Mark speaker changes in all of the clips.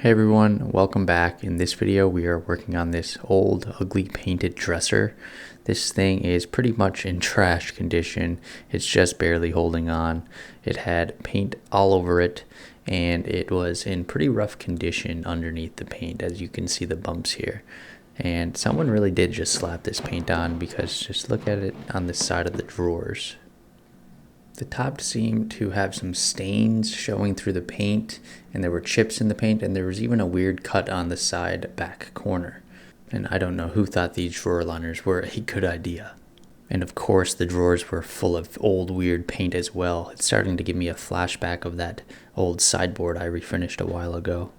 Speaker 1: Hey everyone, welcome back. In this video we are working on this old ugly painted dresser. This thing is pretty much in trash condition. It's just barely holding on. It had paint all over it and it was in pretty rough condition underneath the paint, as you can see the bumps here. And someone really did just slap this paint on, because just look at it on the side of the drawers. The top seemed to have some stains showing through the paint, and there were chips in the paint, and there was even a weird cut on the side back corner. And I don't know who thought these drawer liners were a good idea. And of course the drawers were full of old weird paint as well. It's starting to give me a flashback of that old sideboard I refinished a while ago.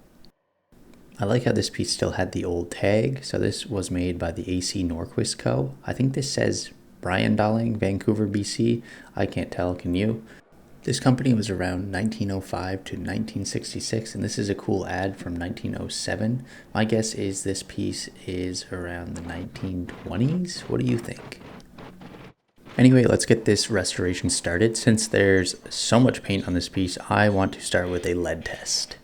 Speaker 1: I like how this piece still had the old tag. So this was made by the AC Norquist Co. I think this says Brian Darling, Vancouver, BC. I can't tell, can you? This company was around 1905 to 1966, and this is a cool ad from 1907. My guess is this piece is around the 1920s. What do you think? Anyway, let's get this restoration started. Since there's so much paint on this piece, I want to start with a lead test.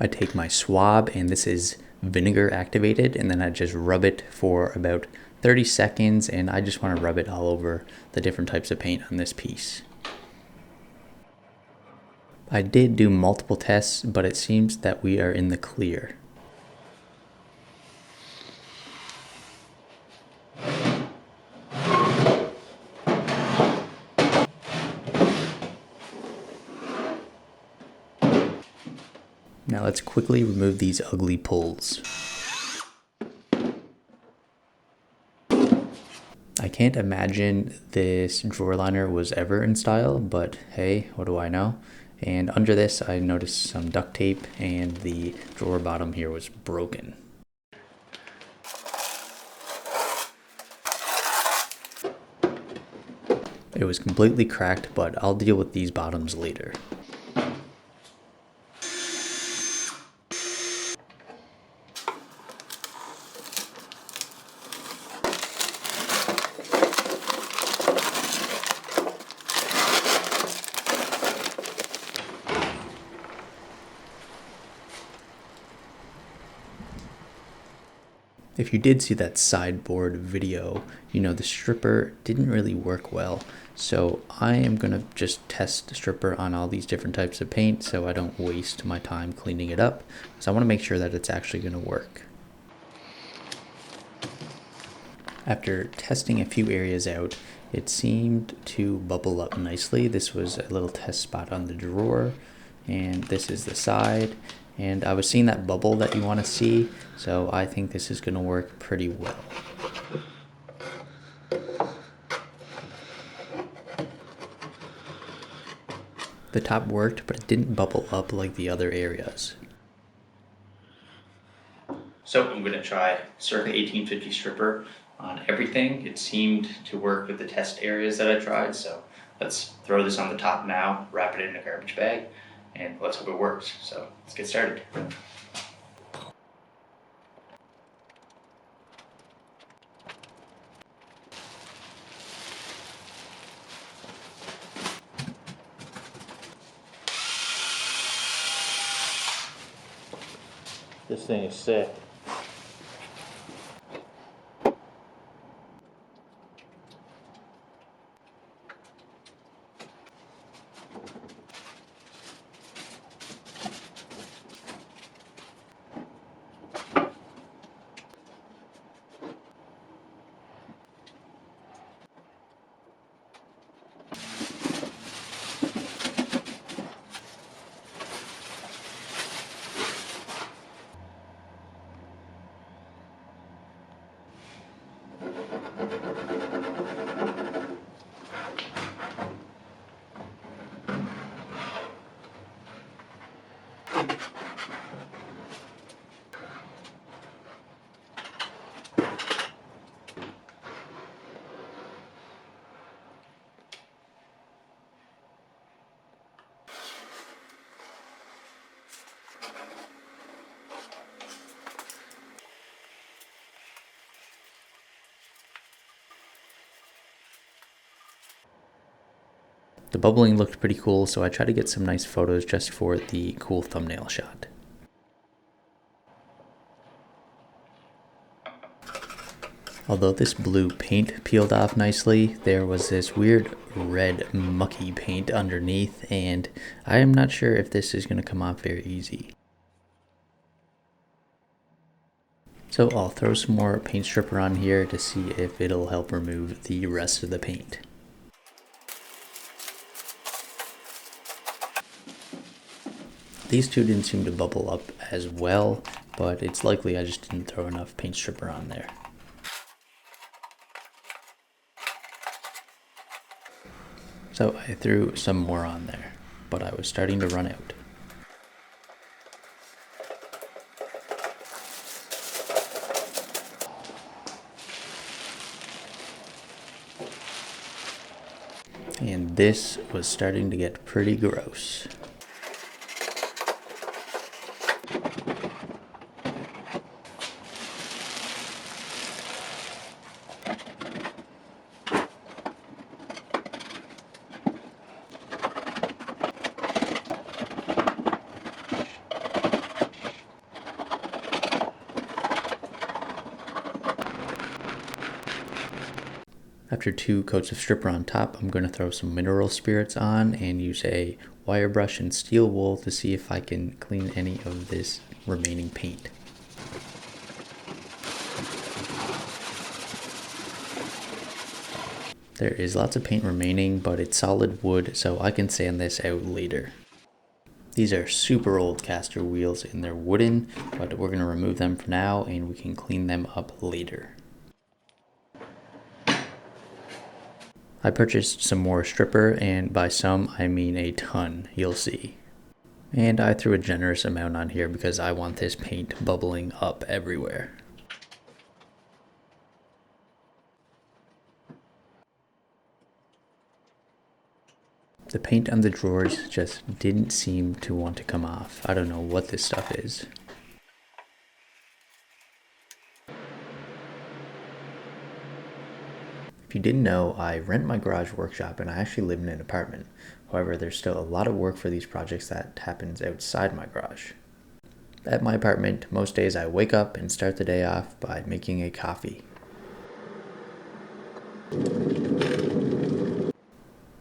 Speaker 1: I take my swab, and this is vinegar activated, and then I just rub it for about 30 seconds, and I just want to rub it all over the different types of paint on this piece. I did do multiple tests, but it seems that we are in the clear. Now let's quickly remove these ugly pulls. I can't imagine this drawer liner was ever in style, but hey, what do I know? And under this I noticed some duct tape, and the drawer bottom here was broken. It was completely cracked, but I'll deal with these bottoms later. If you did see that sideboard video, you know the stripper didn't really work well. So I am gonna just test the stripper on all these different types of paint so I don't waste my time cleaning it up. So I wanna make sure that it's actually gonna work. After testing a few areas out, it seemed to bubble up nicely. This was a little test spot on the drawer, and this is the side. And I was seeing that bubble that you want to see, so I think this is going to work pretty well. The top worked, but it didn't bubble up like the other areas. So I'm going to try Circa 1850 stripper on everything. It seemed to work with the test areas that I tried, so let's throw this on the top now, wrap it in a garbage bag, and let's hope it works. So let's get started.
Speaker 2: This thing is sick.
Speaker 1: The bubbling looked pretty cool, so I tried to get some nice photos just for the cool thumbnail shot. Although this blue paint peeled off nicely, there was this weird red mucky paint underneath, and I am not sure if this is going to come off very easy. So I'll throw some more paint stripper on here to see if it'll help remove the rest of the paint. These two didn't seem to bubble up as well, but it's likely I just didn't throw enough paint stripper on there. So I threw some more on there, but I was starting to run out. And this was starting to get pretty gross. After 2 coats of stripper on top, I'm going to throw some mineral spirits on and use a wire brush and steel wool to see if I can clean any of this remaining paint. There is lots of paint remaining, but it's solid wood, so I can sand this out later. These are super old caster wheels and they're wooden, but we're going to remove them for now and we can clean them up later. I purchased some more stripper, and by some I mean a ton, you'll see. And I threw a generous amount on here because I want this paint bubbling up everywhere. The paint on the drawers just didn't seem to want to come off. I don't know what this stuff is. If you didn't know, I rent my garage workshop and I actually live in an apartment. However, there's still a lot of work for these projects that happens outside my garage. At my apartment, most days I wake up and start the day off by making a coffee.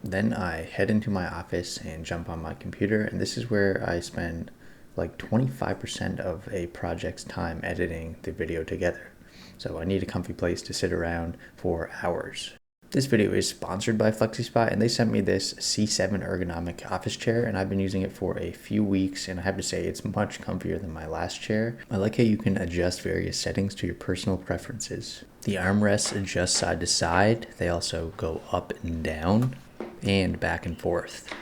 Speaker 1: Then I head into my office and jump on my computer, and this is where I spend like 25% of a project's time editing the video together. So I need a comfy place to sit around for hours. This video is sponsored by FlexiSpot, and they sent me this C7 ergonomic office chair, and I've been using it for a few weeks, and I have to say it's much comfier than my last chair. I like how you can adjust various settings to your personal preferences. The armrests adjust side to side. They also go up and down and back and forth.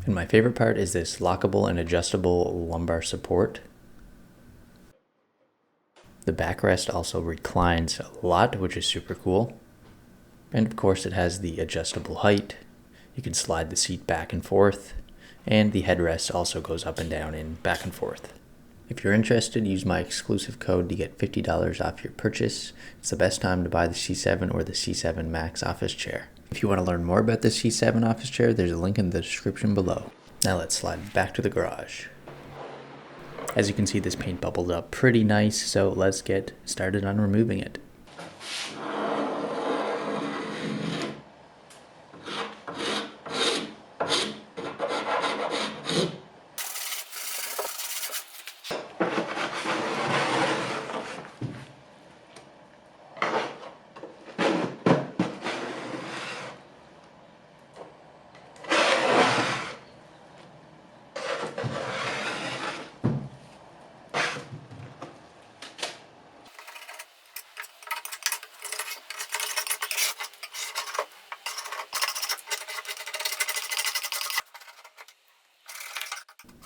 Speaker 1: And my favorite part is this lockable and adjustable lumbar support. The backrest also reclines a lot, which is super cool. And of course it has the adjustable height. You can slide the seat back and forth. And the headrest also goes up and down and back and forth. If you're interested, use my exclusive code to get $50 off your purchase. It's the best time to buy the C7 or the C7 Max office chair. If you want to learn more about the C7 office chair, there's a link in the description below. Now let's slide back to the garage. As you can see, this paint bubbled up pretty nice, so let's get started on removing it.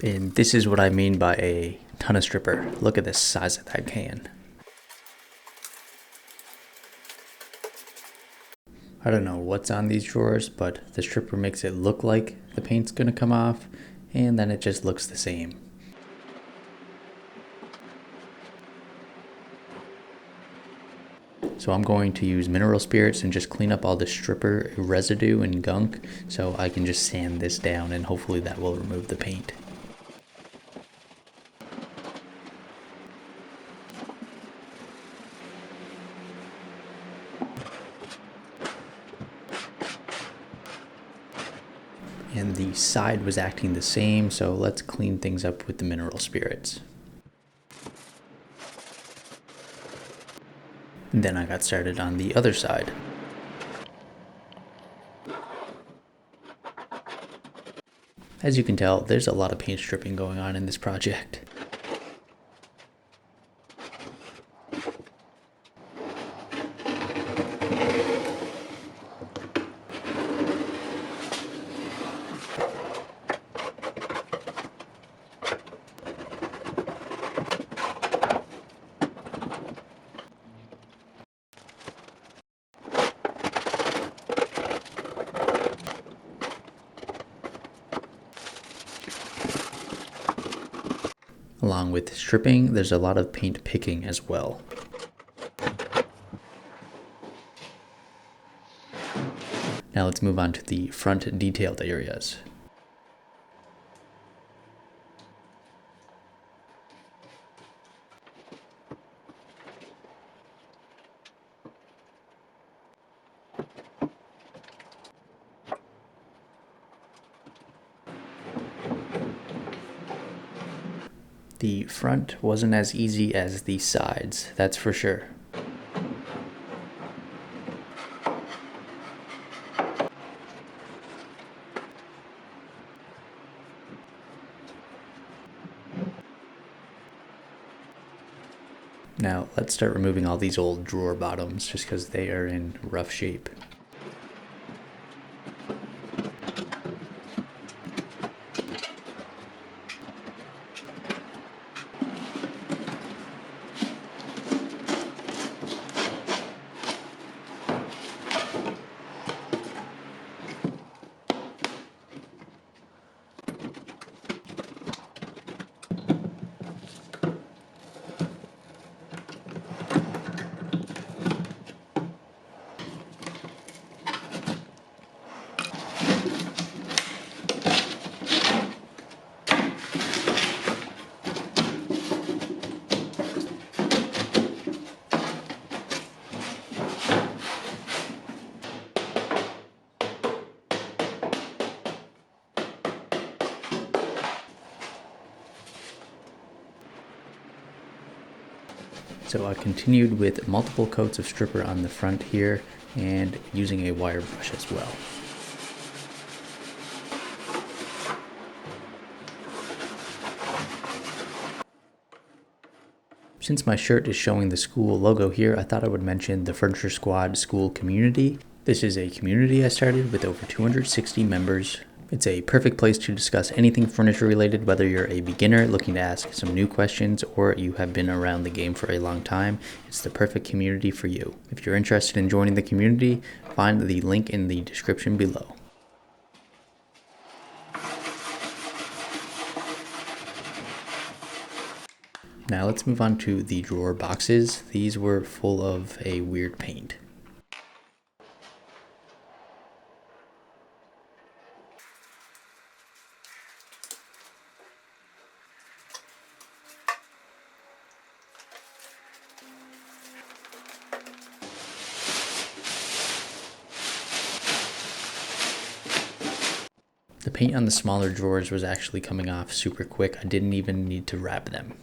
Speaker 1: And this is what I mean by a ton of stripper. Look at the size of that can. I don't know what's on these drawers, but the stripper makes it look like the paint's gonna come off, and then it just looks the same. So I'm going to use mineral spirits and just clean up all the stripper residue and gunk so I can just sand this down, and hopefully that will remove the paint. And the side was acting the same, so let's clean things up with the mineral spirits. And then I got started on the other side. As you can tell, there's a lot of paint stripping going on in this project. Along with stripping, there's a lot of paint picking as well. Now let's move on to the front detailed areas. The front wasn't as easy as the sides, that's for sure. Now let's start removing all these old drawer bottoms just because they are in rough shape. So I continued with multiple coats of stripper on the front here and using a wire brush as well. Since my shirt is showing the school logo here, I thought I would mention the Furniture Squad School Community. This is a community I started with over 260 members. It's a perfect place to discuss anything furniture related, whether you're a beginner looking to ask some new questions or you have been around the game for a long time. It's the perfect community for you. If you're interested in joining the community, find the link in the description below. Now let's move on to the drawer boxes. These were full of a weird paint. The paint on the smaller drawers was actually coming off super quick. I didn't even need to wrap them.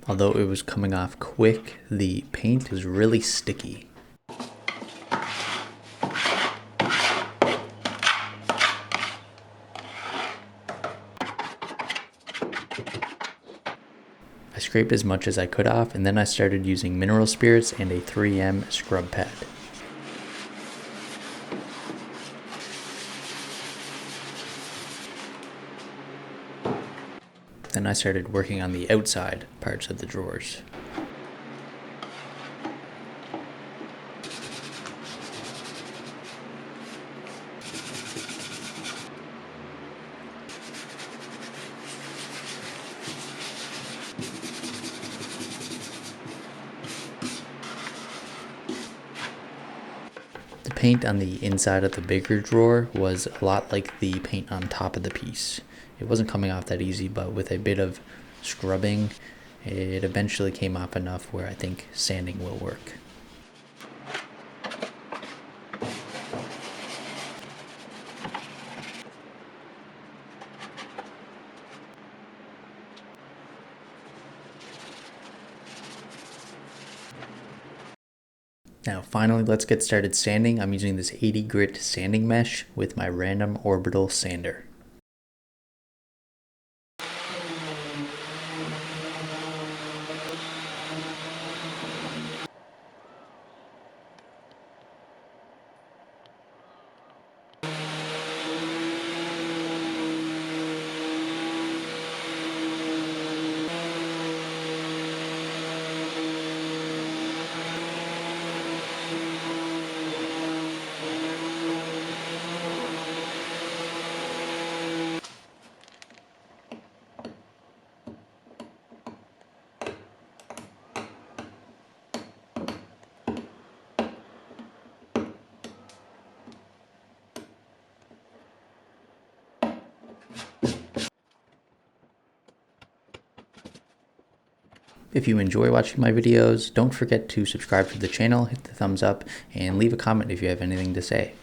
Speaker 1: Although it was coming off quick, the paint was really sticky. I scraped as much as I could off, and then I started using mineral spirits and a 3M scrub pad. Then I started working on the outside parts of the drawers. paint on the inside of the bigger drawer was a lot like the paint on top of the piece. It wasn't coming off that easy, but with a bit of scrubbing, it eventually came off enough where I think sanding will work. Now finally, let's get started sanding. I'm using this 80 grit sanding mesh with my random orbital sander. If you enjoy watching my videos, don't forget to subscribe to the channel, hit the thumbs up, and leave a comment if you have anything to say.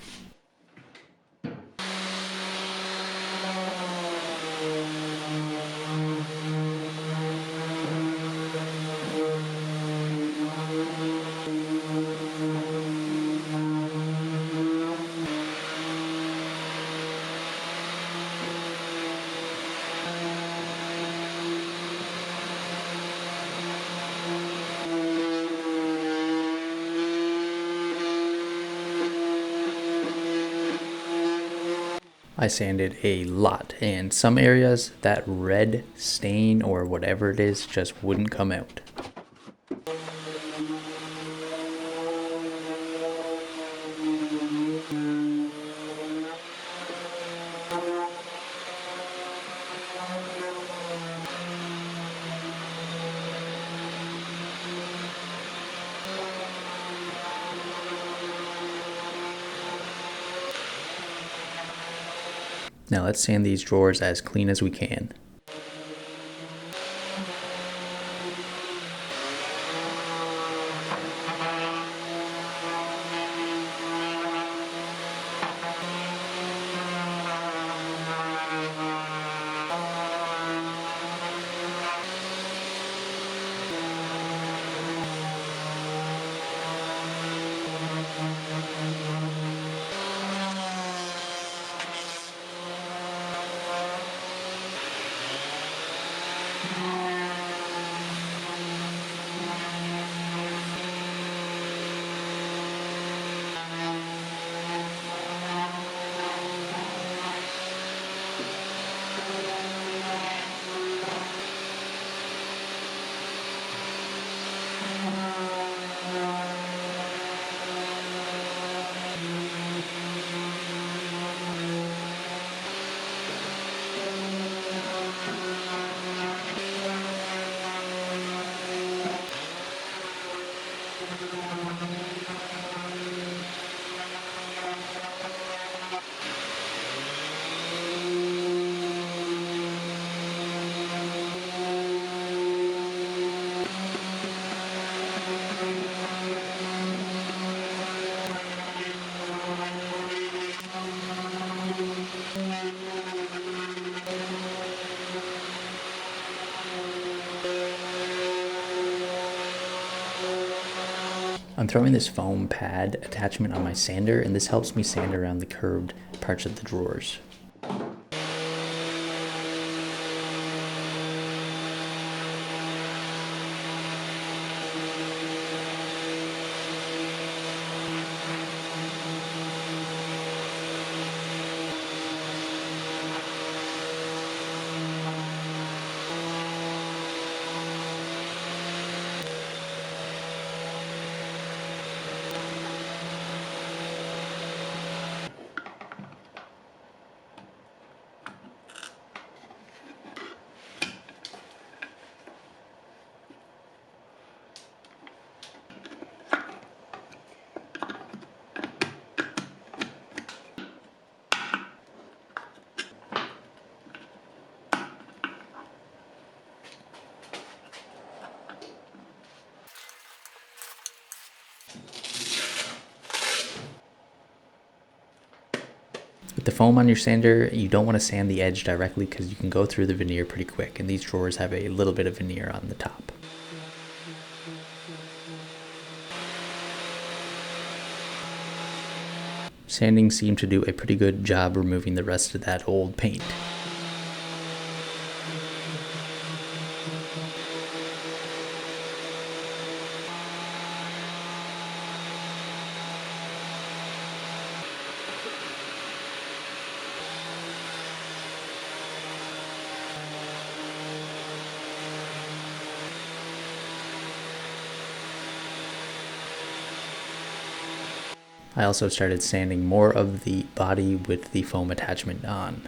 Speaker 1: I sanded a lot, and some areas that red stain or whatever it is just wouldn't come out. Now let's sand these drawers as clean as we can. I'm throwing this foam pad attachment on my sander, and this helps me sand around the curved parts of the drawers. With the foam on your sander, you don't want to sand the edge directly because you can go through the veneer pretty quick, and these drawers have a little bit of veneer on the top. Sanding seemed to do a pretty good job removing the rest of that old paint. I also started sanding more of the body with the foam attachment on.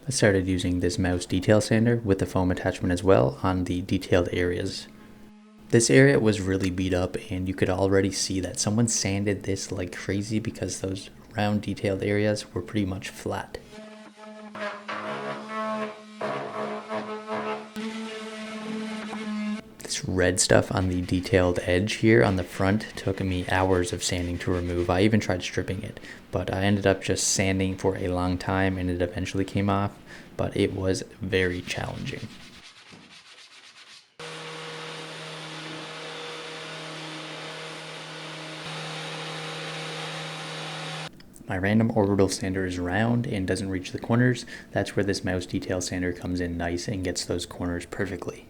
Speaker 1: I started using this mouse detail sander with the foam attachment as well on the detailed areas. This area was really beat up, and you could already see that someone sanded this like crazy because those round detailed areas were pretty much flat. This red stuff on the detailed edge here on the front took me hours of sanding to remove. I even tried stripping it, but I ended up just sanding for a long time and it eventually came off, but it was very challenging. My random orbital sander is round and doesn't reach the corners. That's where this mouse detail sander comes in nice and gets those corners perfectly.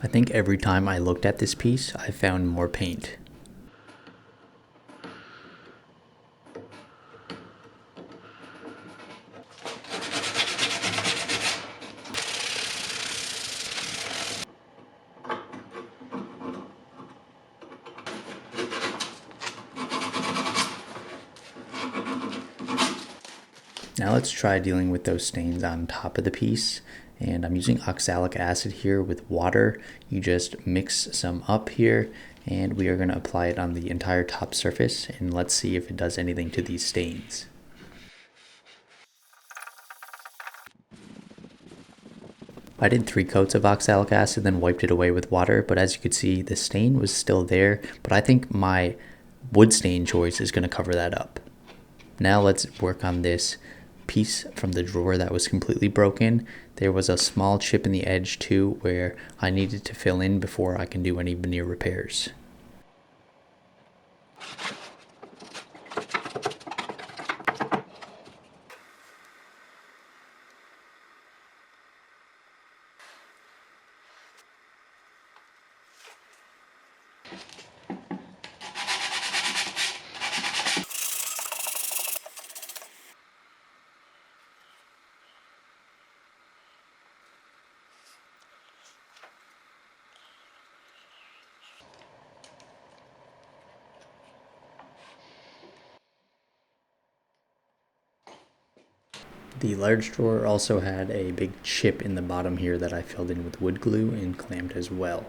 Speaker 1: I think every time I looked at this piece, I found more paint. Now let's try dealing with those stains on top of the piece. And I'm using oxalic acid here with water. You just mix some up here and we are going to apply it on the entire top surface, and let's see if it does anything to these stains. I did 3 coats of oxalic acid, then wiped it away with water, but as you could see, the stain was still there, but I think my wood stain choice is going to cover that up. Now let's work on this piece from the drawer that was completely broken. There was a small chip in the edge too where I needed to fill in before I can do any veneer repairs. The large drawer also had a big chip in the bottom here that I filled in with wood glue and clamped as well.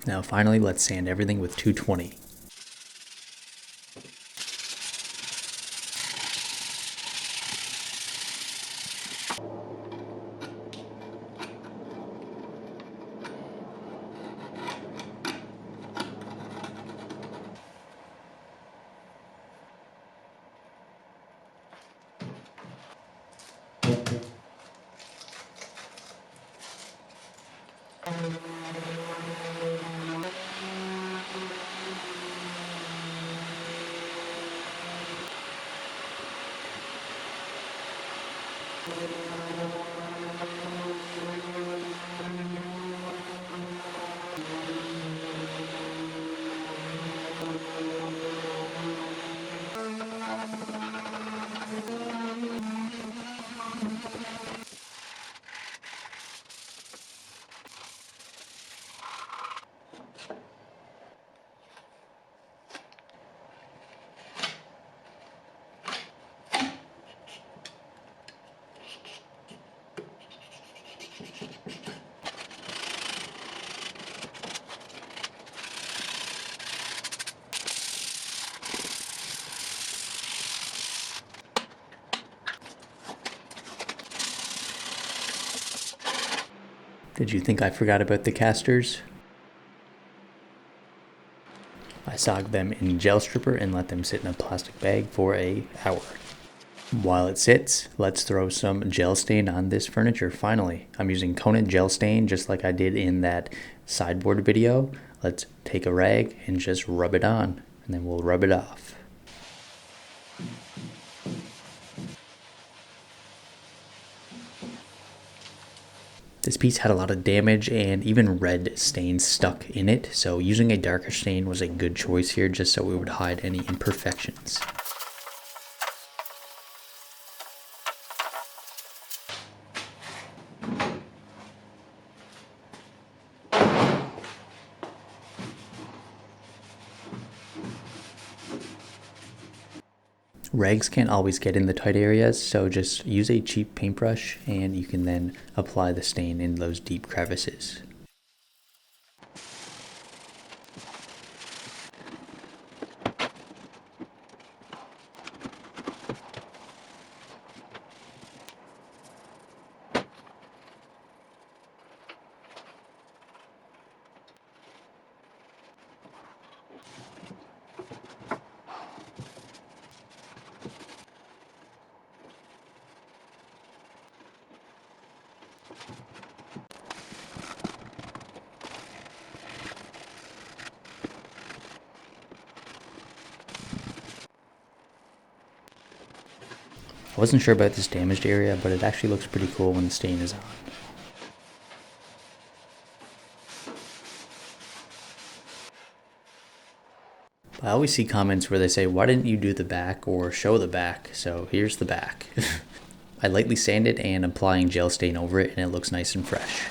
Speaker 1: Now finally, let's sand everything with 220. Did you think I forgot about the casters? I soaked them in gel stripper and let them sit in a plastic bag for an hour. While it sits, let's throw some gel stain on this furniture finally. I'm using Conan gel stain just like I did in that sideboard video. Let's take a rag and just rub it on, and then we'll rub it off. This piece had a lot of damage and even red stains stuck in it, so using a darker stain was a good choice here just so it would hide any imperfections. Rags can't always get in the tight areas, so just use a cheap paintbrush and you can then apply the stain in those deep crevices. I wasn't sure about this damaged area, but it actually looks pretty cool when the stain is on. I always see comments where they say, why didn't you do the back or show the back? So here's the back. I lightly sand it and applying gel stain over it, and it looks nice and fresh.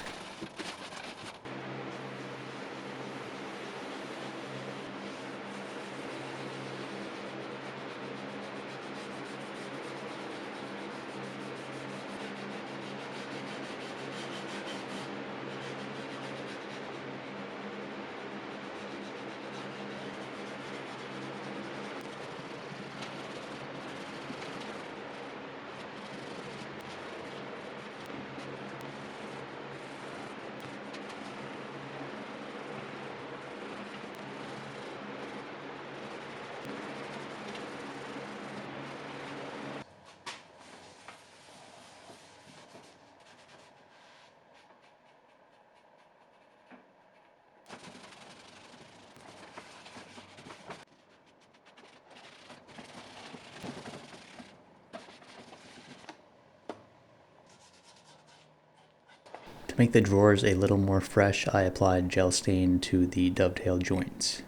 Speaker 1: To make the drawers a little more fresh, I applied gel stain to the dovetail joints.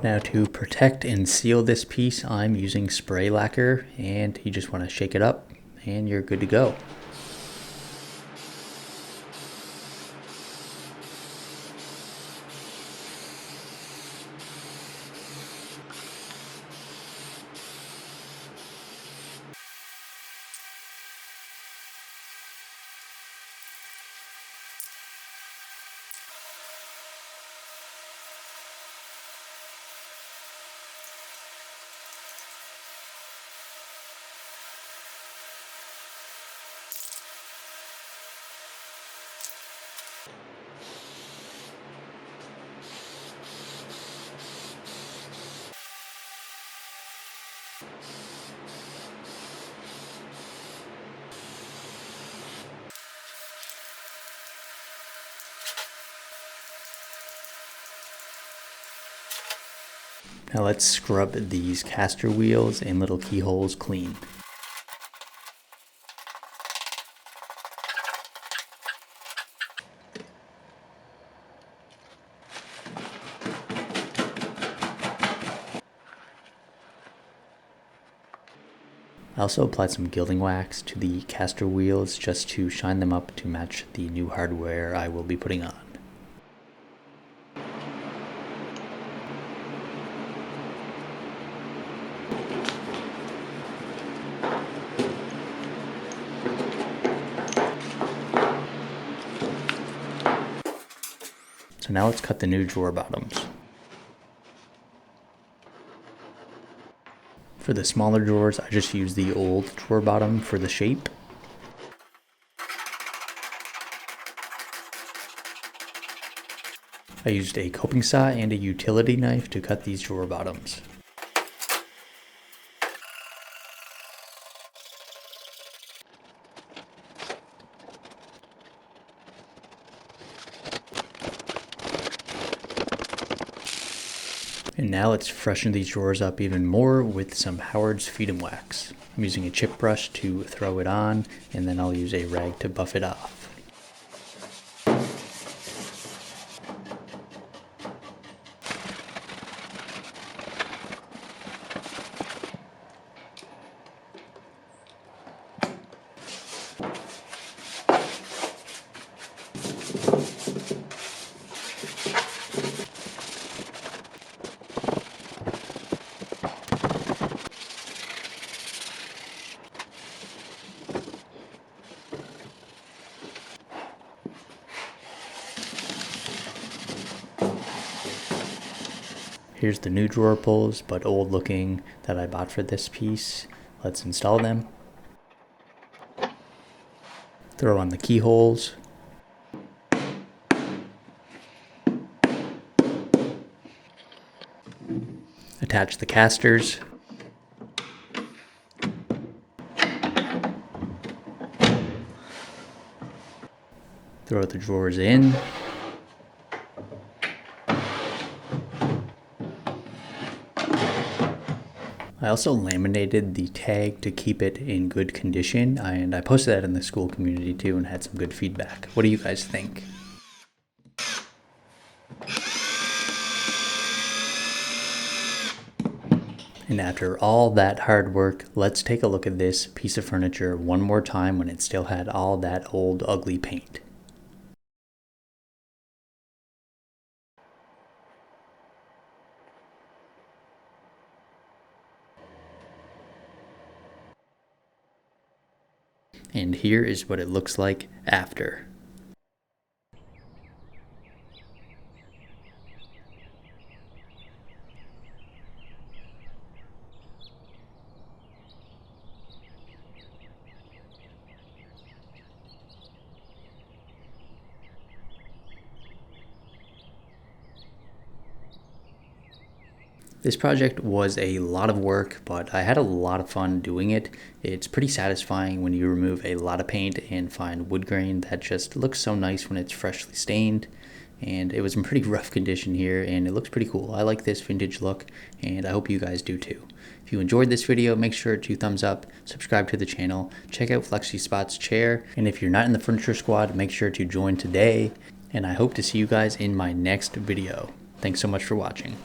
Speaker 1: Now to protect and seal this piece, I'm using spray lacquer, and you just want to shake it up and you're good to go. Now let's scrub these caster wheels and little keyholes clean. I also applied some gilding wax to the caster wheels just to shine them up to match the new hardware I will be putting on. So now let's cut the new drawer bottoms. For the smaller drawers, I just used the old drawer bottom for the shape. I used a coping saw and a utility knife to cut these drawer bottoms. And now let's freshen these drawers up even more with some Howard's Freedom Wax. I'm using a chip brush to throw it on, and then I'll use a rag to buff it off. Here's the new drawer pulls, but old looking, that I bought for this piece. Let's install them. Throw on the keyholes. Attach the casters. Throw the drawers in. I also laminated the tag to keep it in good condition, and I posted that in the school community too and had some good feedback. What do you guys think? And after all that hard work, let's take a look at this piece of furniture one more time when it still had all that old ugly paint. And here is what it looks like after. This project was a lot of work, but I had a lot of fun doing it. It's pretty satisfying when you remove a lot of paint and find wood grain that just looks so nice when it's freshly stained. and it was in pretty rough condition here, and it looks pretty cool. I like this vintage look, and I hope you guys do too. If you enjoyed this video, make sure to thumbs up, subscribe to the channel, check out FlexiSpot's chair, and if you're not in the furniture squad, make sure to join today, and I hope to see you guys in my next video. Thanks so much for watching.